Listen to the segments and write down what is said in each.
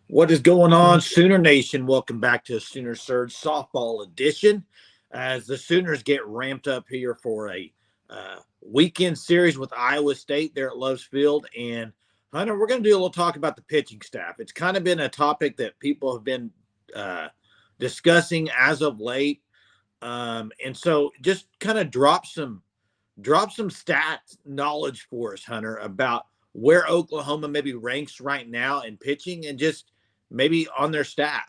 What is going on, Sooner Nation? Welcome back to Sooner Surge Softball Edition. As the Sooners get ramped up here for a weekend series with Iowa State there at Love's Field. And Hunter, we're going to do a little talk about the pitching staff. It's kind of been a topic that people have been discussing as of late. And so just kind of drop some stats knowledge for us, Hunter, about where Oklahoma maybe ranks right now in pitching and just maybe on their staff.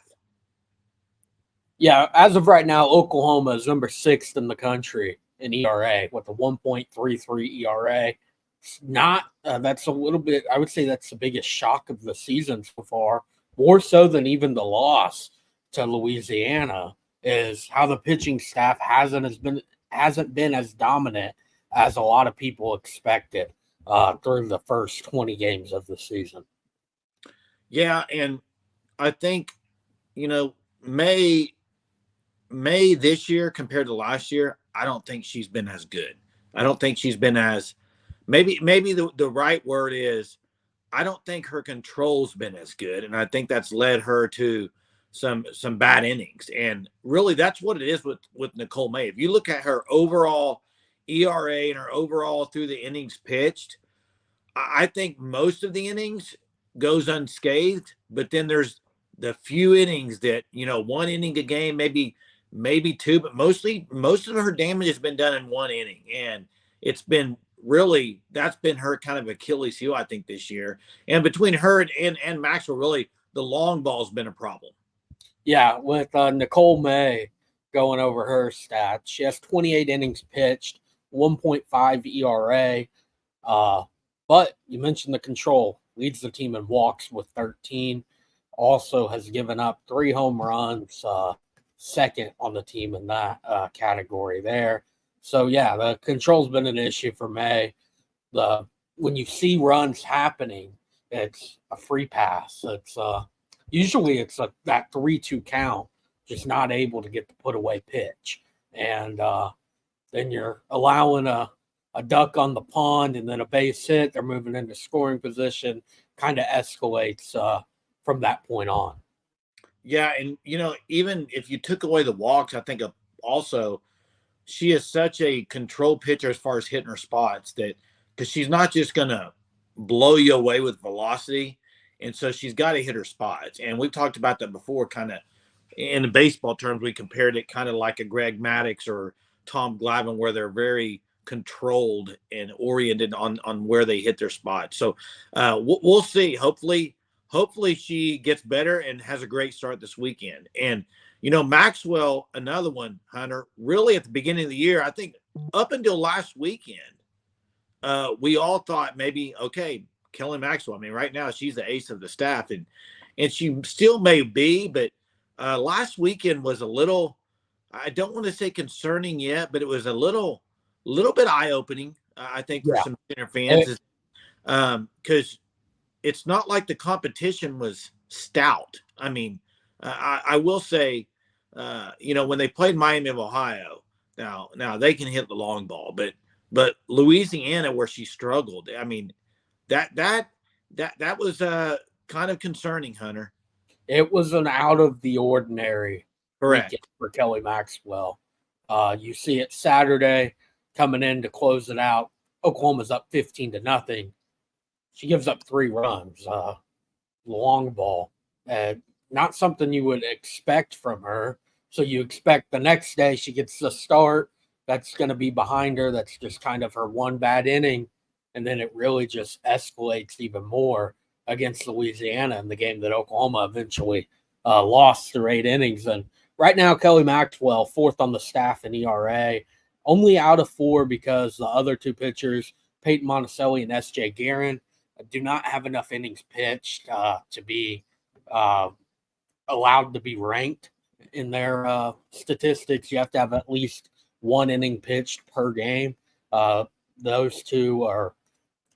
Yeah, as of right now, Oklahoma is number 6th in the country in ERA with a 1.33 ERA. That's a little bit, I would say that's the biggest shock of the season so far, more so than even the loss to Louisiana, is how the pitching staff hasn't been as dominant as a lot of people expected through the first 20 games of the season. Yeah, and I think, May this year compared to last year, I don't think she's been as good. I don't think she's been as maybe the right word is I don't think her control's been as good. And I think that's led her to some bad innings. And really that's what it is with Nicole May. If you look at her overall ERA and her overall through the innings pitched, I think most of the innings goes unscathed, but then there's the few innings that, one inning a game, maybe two, but most of her damage has been done in one inning. And it's been really, that's been her kind of Achilles heel, I think, this year. And between her and Maxwell, really, the long ball's been a problem. Yeah, with Nicole May going over her stats, she has 28 innings pitched, 1.5 ERA. But you mentioned the control, leads the team in walks with 13. Also has given up 3 home runs, second on the team in that category there. So, yeah, the control's been an issue for May. When you see runs happening, it's a free pass. It's usually it's that 3-2 count, just not able to get the put-away pitch. And then you're allowing a duck on the pond and then a base hit. They're moving into scoring position, kind of escalates from that point on. Yeah, and, even if you took away the walks, I think also she is such a control pitcher as far as hitting her spots that because she's not just going to blow you away with velocity. And so she's got to hit her spots. And we've talked about that before, kind of in the baseball terms. We compared it kind of like a Greg Maddux or Tom Glavine, where they're very controlled and oriented on where they hit their spots. So we'll see. Hopefully she gets better and has a great start this weekend. And, Maxwell, another one, Hunter, really at the beginning of the year, I think up until last weekend, we all thought maybe, okay, Kelly Maxwell, I mean, right now she's the ace of the staff, and she still may be, but last weekend was a little, I don't want to say concerning yet, but it was a little bit eye-opening, I think, for some Center fans, because it's not like the competition was stout. I mean, I will say, when they played Miami of Ohio, now they can hit the long ball, but Louisiana, where she struggled, I mean, that was kind of concerning, Hunter. It was an out of the ordinary weekend for Kelly Maxwell. You see it Saturday coming in to close it out. Oklahoma's up 15-0. She gives up 3 runs, long ball, not something you would expect from her. So you expect the next day she gets the start. That's going to be behind her. That's just kind of her one bad inning. And then it really just escalates even more against Louisiana in the game that Oklahoma eventually lost through 8 innings. And right now, Kelly Maxwell, 4th on the staff in ERA, only out of 4 because the other 2 pitchers, Peyton Monticelli and S.J. Guerin, do not have enough innings pitched to be allowed to be ranked in their statistics. You have to have at least 1 inning pitched per game. Those 2 are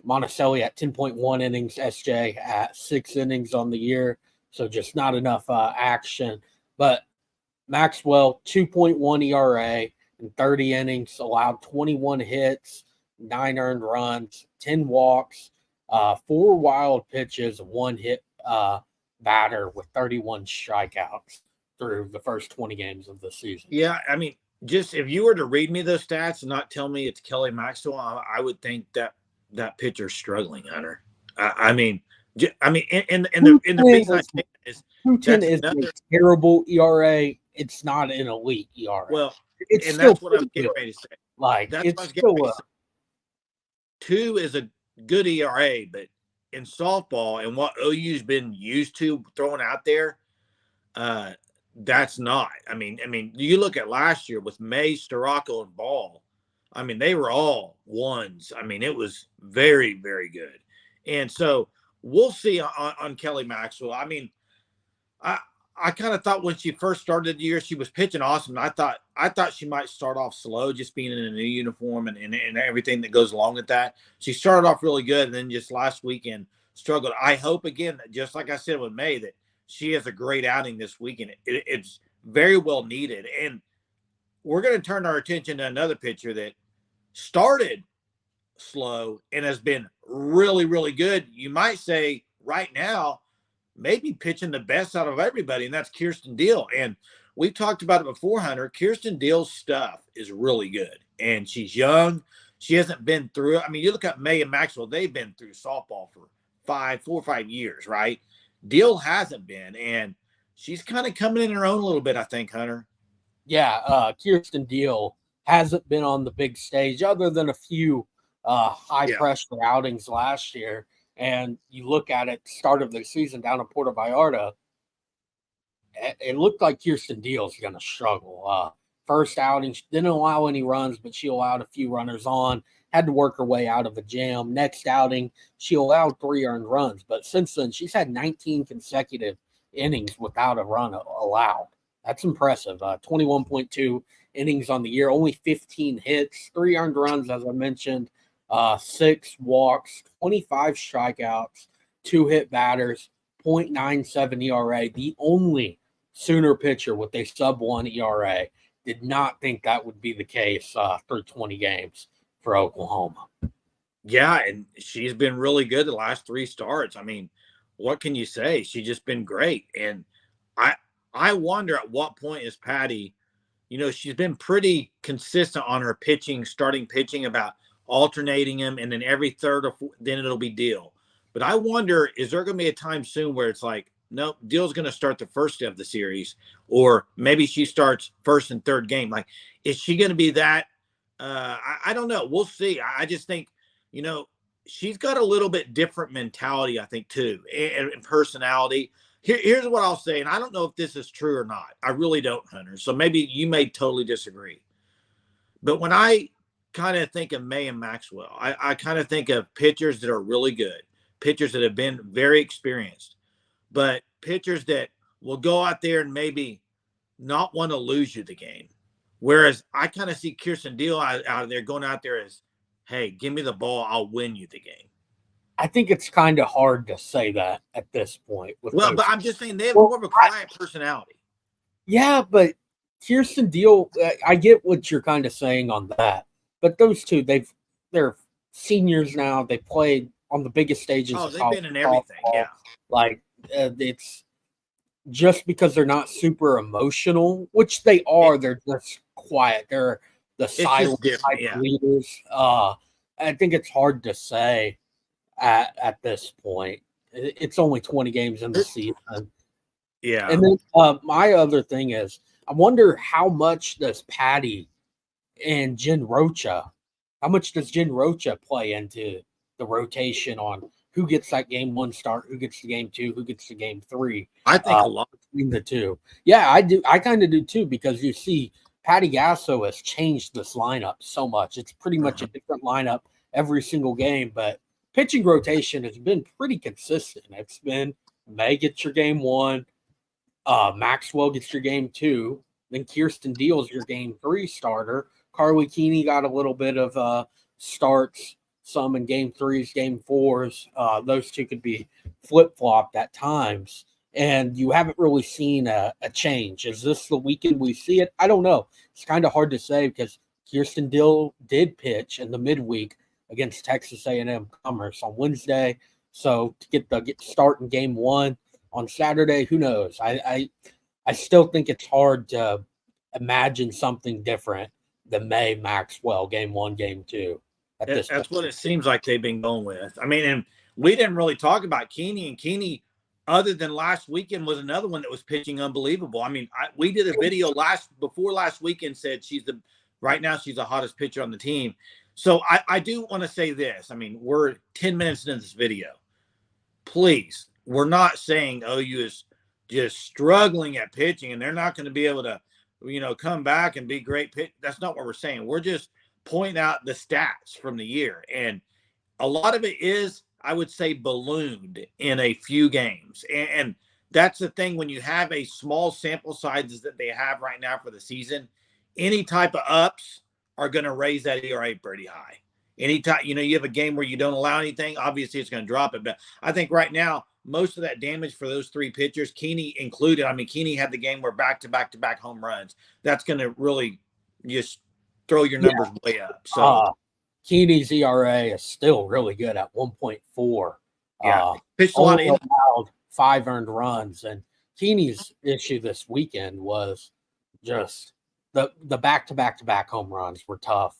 Monticelli at 10.1 innings, SJ at 6 innings on the year. So just not enough action. But Maxwell, 2.1 ERA in 30 innings, allowed 21 hits, 9 earned runs, 10 walks, 4 wild pitches, 1 hit batter with 31 strikeouts through the first 20 games of the season. Yeah, I mean, just if you were to read me those stats and not tell me it's Kelly Maxwell, I would think that pitcher's struggling, Hunter. I mean, and the reason I say that is 210 that's is another. a terrible ERA. It's not an elite ERA. Well, it's and still that's what I was getting good. ready to say. Like That's what I it's was getting still ready to say. 2 is a good ERA, but in softball and what OU's been used to throwing out there, that's not. I mean, you look at last year with May, Storako, and Ball. I mean, they were all ones. I mean, it was very, very good. And so we'll see on Kelly Maxwell. I mean, I kind of thought when she first started the year, she was pitching awesome. I thought she might start off slow, just being in a new uniform and everything that goes along with that. She started off really good, and then just last weekend struggled. I hope again, just like I said with May, that she has a great outing this weekend. It's very well needed, and we're going to turn our attention to another pitcher that started slow and has been really, really good. You might say right now, maybe pitching the best out of everybody, and that's Kirsten Deal. And we've talked about it before, Hunter. Kirsten Deal's stuff is really good, and she's young. She hasn't been through it. I mean, you look at May and Maxwell; they've been through softball for 4 or 5 years, right? Deal hasn't been, and she's kind of coming in her own a little bit, I think, Hunter. Yeah, Kirsten Deal hasn't been on the big stage other than a few high pressure outings last year. And you look at it, start of the season down in Puerto Vallarta, it looked like Kirsten Deal is going to struggle. First outing, she didn't allow any runs, but she allowed a few runners on, had to work her way out of a jam. Next outing, she allowed 3 earned runs. But since then, she's had 19 consecutive innings without a run allowed. That's impressive. 21.2 innings on the year, only 15 hits, 3 earned runs, as I mentioned, 6 walks, 25 strikeouts, 2 hit batters, 0.97 ERA. The only Sooner pitcher with a sub-1 ERA. Did not think that would be the case through 20 games for Oklahoma. Yeah, and she's been really good the last 3 starts. I mean, what can you say? She's just been great. And I wonder at what point is Patty, she's been pretty consistent on her pitching, starting pitching, about alternating them, and then every third or fourth, then it'll be Deal. But I wonder, is there going to be a time soon where it's like, nope, Deal's going to start the first of the series, or maybe she starts first and third game. Like, is she going to be that? I don't know. We'll see. I just think, she's got a little bit different mentality, I think, too, and personality. Here's what I'll say, and I don't know if this is true or not. I really don't, Hunter. So maybe you may totally disagree. But when I kind of think of May and Maxwell, I kind of think of pitchers that are really good, pitchers that have been very experienced, but pitchers that will go out there and maybe not want to lose you the game. Whereas I kind of see Kirsten Deal out of there going out there as, hey, give me the ball, I'll win you the game. I think it's kind of hard to say that at this point. Well, but I'm just saying they have more of a quiet personality. Yeah, but Kirsten Deal, I get what you're kind of saying on that. But those two, they're seniors now. They played on the biggest stages. Oh, they've been in everything. Football. Yeah. Like it's just because they're not super emotional, which they are. They're just quiet. They're the silent type leaders. I think it's hard to say at this point. It's only 20 games in the season. Yeah. And then my other thing is, I wonder how much does Patty and Jen Rocha, how much does Jen Rocha play into the rotation on who gets that game 1 start, who gets the game 2, who gets the game 3? I think a lot between the two. Yeah, I do. I kind of do too, because you see Patty Gasso has changed this lineup so much. It's pretty much a different lineup every single game, but pitching rotation has been pretty consistent. It's been May gets your game 1, Maxwell gets your game 2, then Kirsten Deal is your game 3 starter. Carly Keeney got a little bit of starts, some in game 3s, game 4s. Those two could be flip-flopped at times. And you haven't really seen a change. Is this the weekend we see it? I don't know. It's kind of hard to say, because Kirsten Deal did pitch in the midweek against Texas A&M Commerce on Wednesday. So to get start in game 1 on Saturday, who knows? I still think it's hard to imagine something different than May Maxwell game 1, game 2 at this point. That's what it seems like they've been going with. I mean, and we didn't really talk about Keeney, and Keeney, other than last weekend, was another one that was pitching unbelievable. I mean, we did a video before last weekend, said right now she's the hottest pitcher on the team. So I do want to say this. I mean, we're 10 minutes into this video. Please, we're not saying OU is just struggling at pitching and they're not going to be able to, come back and be great pitch. That's not what we're saying. We're just pointing out the stats from the year. And a lot of it is, I would say, ballooned in a few games. And that's the thing when you have a small sample sizes that they have right now for the season, any type of ups are going to raise that ERA pretty high. Anytime, you have a game where you don't allow anything, obviously it's going to drop it. But I think right now, most of that damage for those 3 pitchers, Keeney included. I mean, Keeney had the game where back-to-back home runs. That's going to really just throw your numbers way up. So Keeney's ERA is still really good at 1.4. Yeah, pitched a lot of allowed 5 earned runs. And Keeney's issue this weekend was just the back-to-back home runs were tough,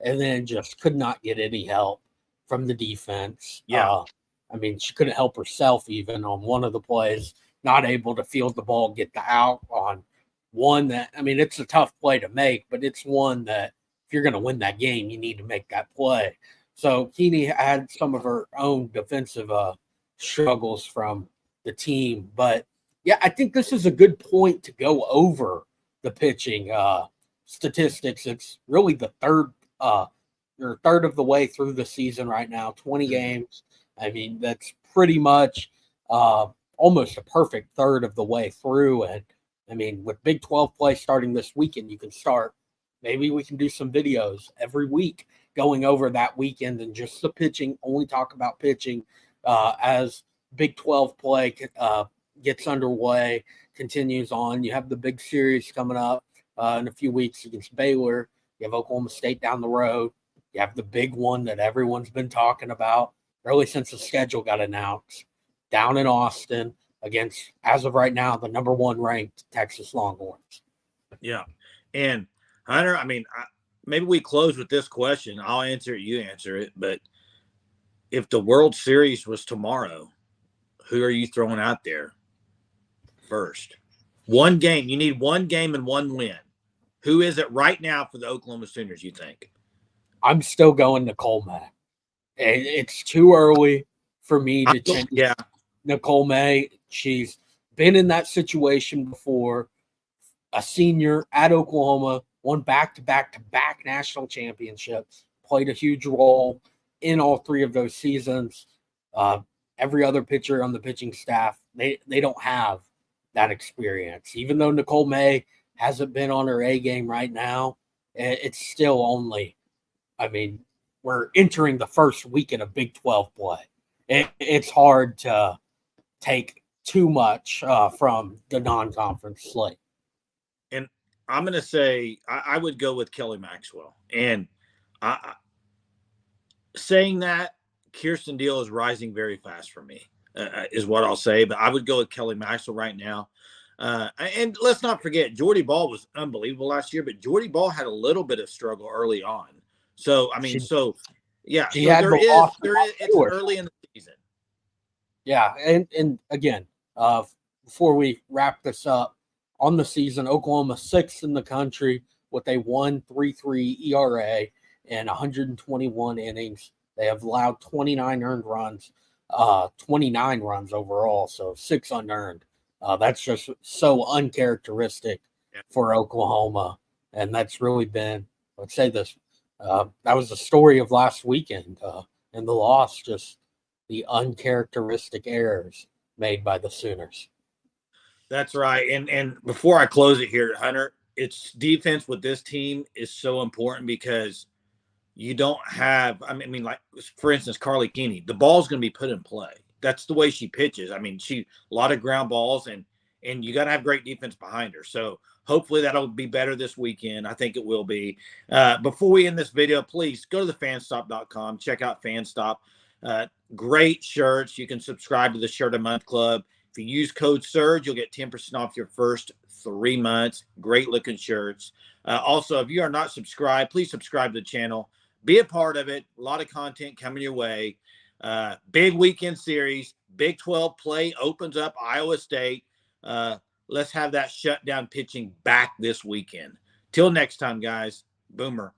and then just could not get any help from the defense. Yeah. I mean, she couldn't help herself even on one of the plays, not able to field the ball, get the out on one that, I mean, it's a tough play to make, but it's one that if you're going to win that game, you need to make that play. So Keeney had some of her own defensive struggles from the team. But, yeah, I think this is a good point to go over the pitching statistics. It's really the third of the way through the season right now, 20 games. I mean, that's pretty much almost a perfect third of the way through. And, I mean, with Big 12 play starting this weekend, you can start. Maybe we can do some videos every week going over that weekend and just the pitching, only talk about pitching as Big 12 play gets underway, continues on. You have the big series coming up in a few weeks against Baylor. You have Oklahoma State down the road. You have the big one that everyone's been talking about really since the schedule got announced, down in Austin against, as of right now, the number 1 ranked Texas Longhorns. Yeah. And Hunter, I mean, maybe we close with this question. I'll answer it, you answer it. But if the World Series was tomorrow, who are you throwing out there first? One game. You need one game and one win. Who is it right now for the Oklahoma Sooners, you think? I'm still going Nicole May. It's too early for me to change. Yeah. Nicole May, she's been in that situation before. A senior at Oklahoma, won back-to-back national championships, played a huge role in all 3 of those seasons. Every other pitcher on the pitching staff, they don't have that experience. Even though Nicole May hasn't been on her A game right now, it's still only, I mean, we're entering the first weekend of Big 12 play. It's hard to take too much from the non-conference slate. And I'm going to say I would go with Kelly Maxwell. And saying that, Kirsten Deal is rising very fast for me, is what I'll say. But I would go with Kelly Maxwell right now. And let's not forget, Jordy Ball was unbelievable last year, but Jordy Ball had a little bit of struggle early on. So, I mean, it's early in the season. Yeah, and again, before we wrap this up, on the season, Oklahoma 6th in the country with a 1.33 ERA and 121 innings. They have allowed 29 earned runs, 29 runs overall, so 6 unearned. That's just so uncharacteristic for Oklahoma, and that's really been, let's say this, that was the story of last weekend, and the loss, just the uncharacteristic errors made by the Sooners. That's right. And before I close it here, Hunter, it's defense with this team is so important because you don't have, I mean, like, for instance, Carly Keeney, the ball's going to be put in play. That's the way she pitches. I mean, a lot of ground balls, and you got to have great defense behind her. So hopefully that'll be better this weekend. I think it will be. Before we end this video, please go to thefanstop.com. Check out Fanstop. Great shirts. You can subscribe to the Shirt a Month Club. If you use code SURGE, you'll get 10% off your first 3 months. Great looking shirts. Also, if you are not subscribed, please subscribe to the channel. Be a part of it. A lot of content coming your way. Big weekend series. Big 12 play opens up Iowa State. Let's have that shutdown pitching back this weekend. Till next time, guys. Boomer.